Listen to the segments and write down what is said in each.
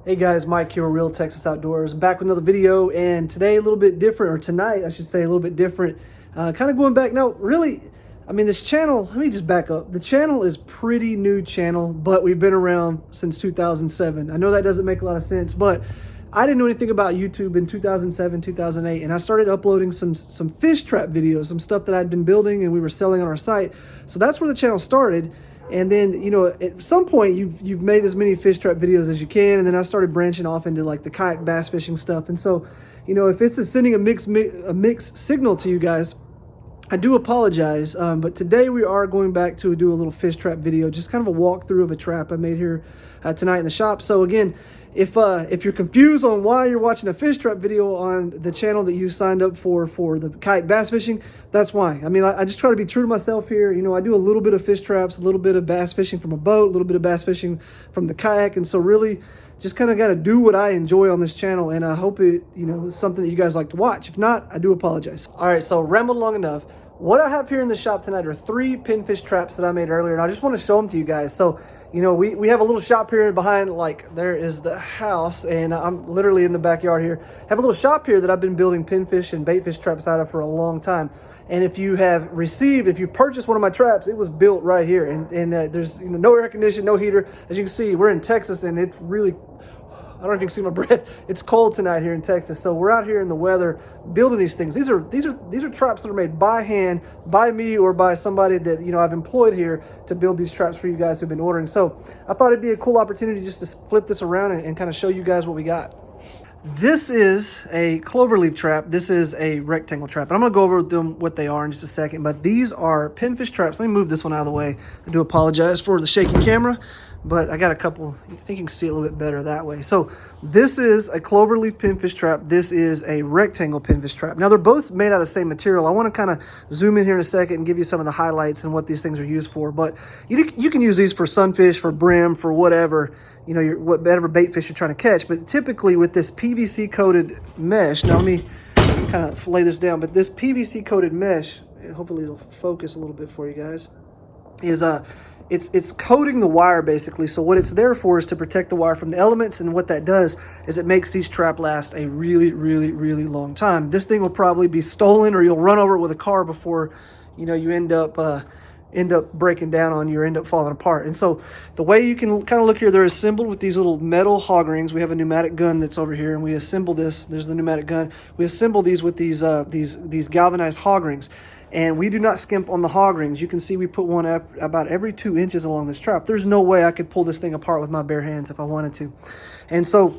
Hey guys, Mike here, Real Texas Outdoors. I'm back with another video, and today a little bit different, or tonight I should say, a little bit different. Kind of going back now, really, I mean, this channel, let me just back up. The channel is pretty new channel, but we've been around since 2007. I know that doesn't make a lot of sense, but I didn't know anything about YouTube in 2007, 2008, and I started uploading some fish trap videos, some stuff that I'd been building and we were selling on our site. So that's where the channel started. And then, you know, at some point you've made as many fish trap videos as you can. And then I started branching off into like the kayak bass fishing stuff. And so, you know, if it's sending a mixed signal to you guys, I do apologize. But today we are going back to do a little fish trap video, just kind of a walkthrough of a trap I made here tonight in the shop. So again, if you're confused on why you're watching a fish trap video on the channel that you signed up for the kayak bass fishing, that's why. I mean, I just try to be true to myself here. You know, I do a little bit of fish traps, a little bit of bass fishing from a boat, a little bit of bass fishing from the kayak. And so really just kind of got to do what I enjoy on this channel. And I hope it, you know, is something that you guys like to watch. If not, I do apologize. All right, so rambled long enough. What I have here in the shop tonight are 3 pinfish traps that I made earlier, and I just want to show them to you guys. So, you know, we have a little shop here behind, like, there is the house, and I'm literally in the backyard here. I have a little shop here that I've been building pinfish and baitfish traps out of for a long time. And if you purchased one of my traps, it was built right here. And there's, you know, no air conditioning, no heater. As you can see, we're in Texas, and it's really, I don't know if you can see my breath. It's cold tonight here in Texas. So we're out here in the weather building these things. These are traps that are made by hand, by me, or by somebody that, you know, I've employed here to build these traps for you guys who've been ordering. So I thought it'd be a cool opportunity just to flip this around and kind of show you guys what we got. This is a cloverleaf trap. This is a rectangle trap. And I'm going to go over them, what they are in just a second. But these are pinfish traps. Let me move this one out of the way. I do apologize for the shaky camera, but I got a couple. I think you can see it a little bit better that way. So this is a cloverleaf pinfish trap. This is a rectangle pinfish trap. Now they're both made out of the same material. I want to kind of zoom in here in a second and give you some of the highlights and what these things are used for. But you can use these for sunfish, for brim, for whatever, you know, whatever bait fish you're trying to catch. But typically with this PVC coated mesh, now let me kind of lay this down, but this PVC coated mesh, hopefully it'll focus a little bit for you guys, is it's coating the wire basically. So what it's there for is to protect the wire from the elements, and what that does is it makes these traps last a really, really, really long time. This thing will probably be stolen, or you'll run over it with a car before, you know, you end up breaking down on you or end up falling apart. And so the way you can kind of look here, they're assembled with these little metal hog rings. We have a pneumatic gun that's over here, and we assemble this. There's the pneumatic gun. We assemble these with these galvanized hog rings. And we do not skimp on the hog rings. You can see we put one about every 2 inches along this trap. There's no way I could pull this thing apart with my bare hands if I wanted to. And so,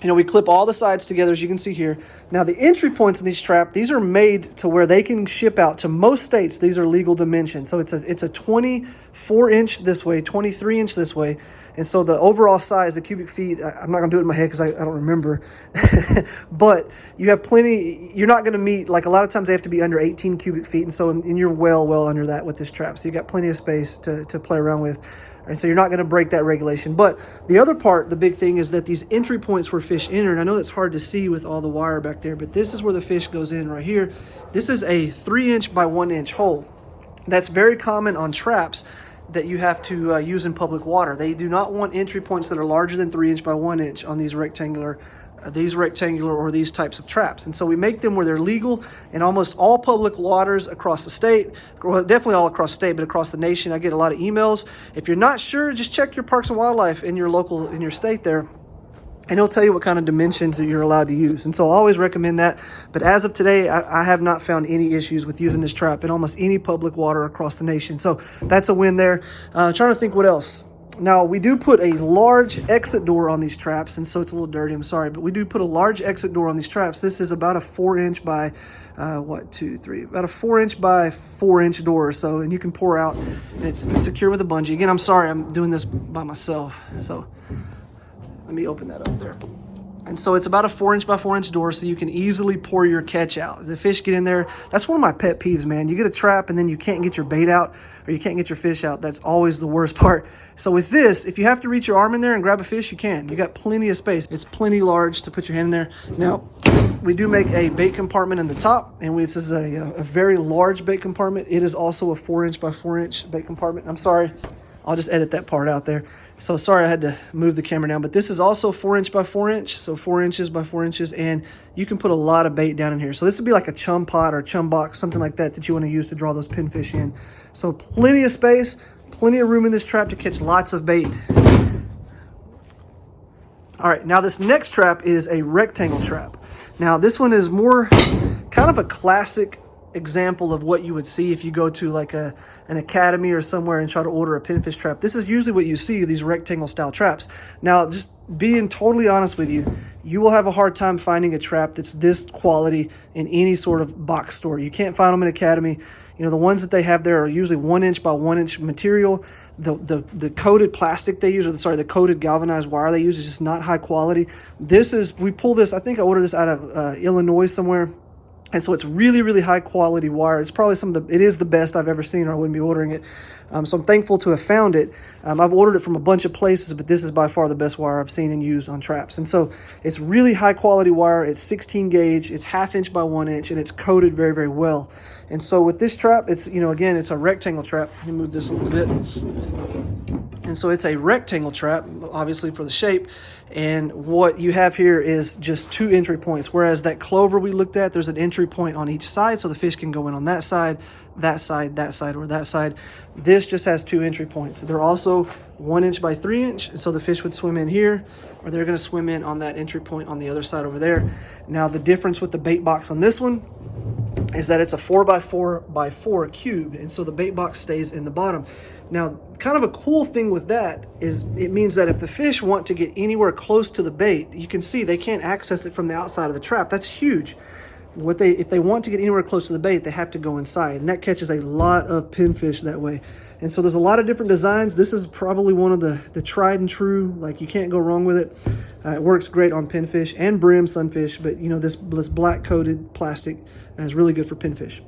you know, we clip all the sides together, as you can see here. Now, the entry points in these traps, these are made to where they can ship out to most states. These are legal dimensions. So it's a 24-inch this way, 23-inch this way. And so the overall size, the cubic feet, I'm not going to do it in my head because I don't remember. But you have plenty. You're not going to meet, like a lot of times they have to be under 18 cubic feet. And so and you're well under that with this trap. So you got plenty of space to play around with. And so you're not going to break that regulation. But the other part, the big thing, is that these entry points where fish enter, and I know that's hard to see with all the wire back there, but this is where the fish goes in right here. This is a 3-inch by 1-inch hole. That's very common on traps that you have to use in public water. They do not want entry points that are larger than 3-inch by 1-inch on these rectangular or these types of traps. And so we make them where they're legal in almost all public waters across the state, well, definitely all across the state, but across the nation. I get a lot of emails. If you're not sure, just check your Parks and Wildlife in your state there, and it'll tell you what kind of dimensions that you're allowed to use. And so I always recommend that. But as of today, I have not found any issues with using this trap in almost any public water across the nation. So that's a win there. Trying to think what else. Now, we do put a large exit door on these traps, and so it's a little dirty, I'm sorry, but we do put a large exit door on these traps. This is about a 4-inch by, about a 4-inch by 4-inch door or so, and you can pour out, and it's secure with a bungee. Again, I'm sorry, I'm doing this by myself, so let me open that up there. And so it's about a 4-inch by 4-inch door, so you can easily pour your catch out. The fish get in there. That's one of my pet peeves, man. You get a trap and then you can't get your bait out, or you can't get your fish out. That's always the worst part. So with this, if you have to reach your arm in there and grab a fish, you can. You got plenty of space. It's plenty large to put your hand in there. Now, we do make a bait compartment in the top, and this is a very large bait compartment. It is also a 4-inch by 4-inch bait compartment. I'm sorry. I'll just edit that part out there. So sorry I had to move the camera down, but this is also 4" by 4", so 4 inches by 4 inches, and you can put a lot of bait down in here. So this would be like a chum pot or chum box, something like that that you want to use to draw those pinfish in. So plenty of space, plenty of room in this trap to catch lots of bait. All right, now this next trap is a rectangle trap. Now this one is more kind of a classic example of what you would see if you go to like an academy or somewhere and try to order a pinfish trap. This is usually what you see, these rectangle style traps. Now, just being totally honest with you, you will have a hard time finding a trap that's this quality in any sort of box store. You can't find them in academy. You know, the ones that they have there are usually 1 inch by 1 inch material. The coated plastic they use, or sorry, the coated galvanized wire they use is just not high quality. This is, we pull this, I think I ordered this out of Illinois somewhere. And so it's really, really high quality wire. It's probably it is the best I've ever seen, or I wouldn't be ordering it. So I'm thankful to have found it. I've ordered it from a bunch of places, but this is by far the best wire I've seen and used on traps. And so it's really high quality wire. It's 16 gauge, it's 1/2 inch by 1 inch, and it's coated very, very well. And so with this trap, it's, you know, again, it's a rectangle trap. Let me move this a little bit. And so it's a rectangle trap, obviously for the shape. And what you have here is just 2 entry points. Whereas that Clover we looked at, there's an entry point on each side. So the fish can go in on that side, that side, that side, or that side. This just has 2 entry points. They're also 1 inch by 3 inch. And so the fish would swim in here, or they're going to swim in on that entry point on the other side over there. Now the difference with the bait box on this one is that it's a 4 by 4 by 4 cube. And so the bait box stays in the bottom. Now, kind of a cool thing with that is it means that if the fish want to get anywhere close to the bait, you can see they can't access it from the outside of the trap. That's huge. If they want to get anywhere close to the bait, they have to go inside, and that catches a lot of pinfish that way. And so there's a lot of different designs. This is probably one of the tried and true, like you can't go wrong with it. It works great on pinfish and brim sunfish, but you know, this black coated plastic is really good for pinfish.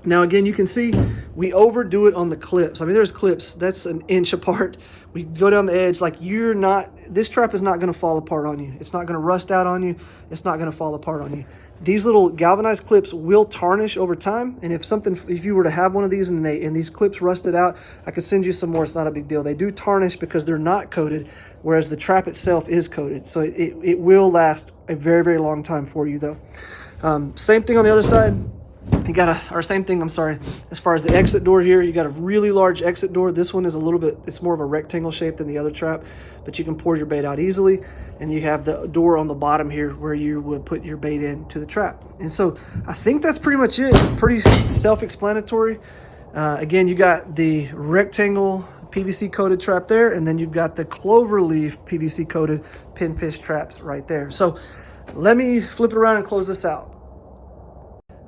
Now, again, you can see we overdo it on the clips. I mean, there's clips that's 1 inch apart. We go down the edge like this trap is not going to fall apart on you. It's not going to rust out on you. It's not going to fall apart on you. These little galvanized clips will tarnish over time. And if you were to have one of these and these clips rusted out, I could send you some more. It's not a big deal. They do tarnish because they're not coated, whereas the trap itself is coated. So it will last a very, very long time for you though. Same thing on the other side. Same thing, I'm sorry. As far as the exit door here, you got a really large exit door. This one is it's more of a rectangle shape than the other trap, but you can pour your bait out easily. And you have the door on the bottom here where you would put your bait into the trap. And so I think that's pretty much it. Pretty self-explanatory. Again, you got the rectangle PVC coated trap there, and then you've got the Cloverleaf PVC coated pinfish traps right there. So let me flip it around and close this out.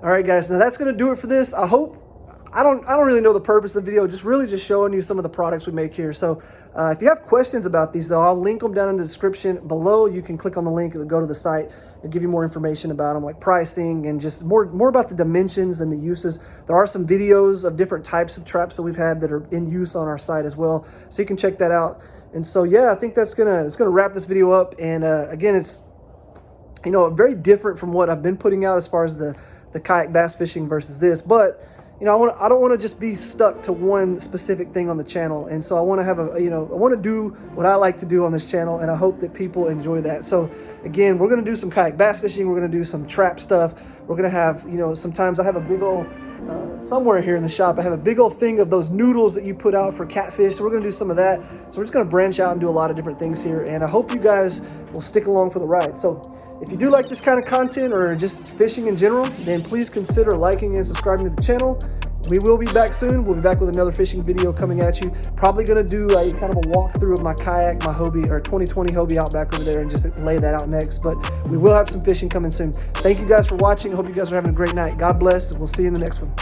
All right, guys, now that's going to do it for this. I don't really know the purpose of the video, just showing you some of the products we make here. So if you have questions about these, though, I'll link them down in the description below. You can click on the link and go to the site and give you more information about them, like pricing and just more about the dimensions and the uses. There are some videos of different types of traps that we've had that are in use on our site as well, so you can check that out. And so, yeah, I think it's gonna wrap this video up. And again, it's, you know, very different from what I've been putting out as far as the kayak bass fishing versus this, but you know, I don't want to just be stuck to one specific thing on the channel. And so I want to have I want to do what I like to do on this channel, and I hope that people enjoy that. So again, we're going to do some kayak bass fishing. We're going to do some trap stuff. We're going to have, you know, sometimes I have a big old somewhere here in the shop, I have a big old thing of those noodles that you put out for catfish. So we're going to do some of that. So we're just going to branch out and do a lot of different things here. And I hope you guys will stick along for the ride. So if you do like this kind of content or just fishing in general, then please consider liking and subscribing to the channel. We will be back soon. We'll be back with another fishing video coming at you. Probably going to do a kind of a walkthrough of my kayak, my Hobie, or 2020 Hobie Outback over there, and just lay that out next. But we will have some fishing coming soon. Thank you guys for watching. I hope you guys are having a great night. God bless, and we'll see you in the next one.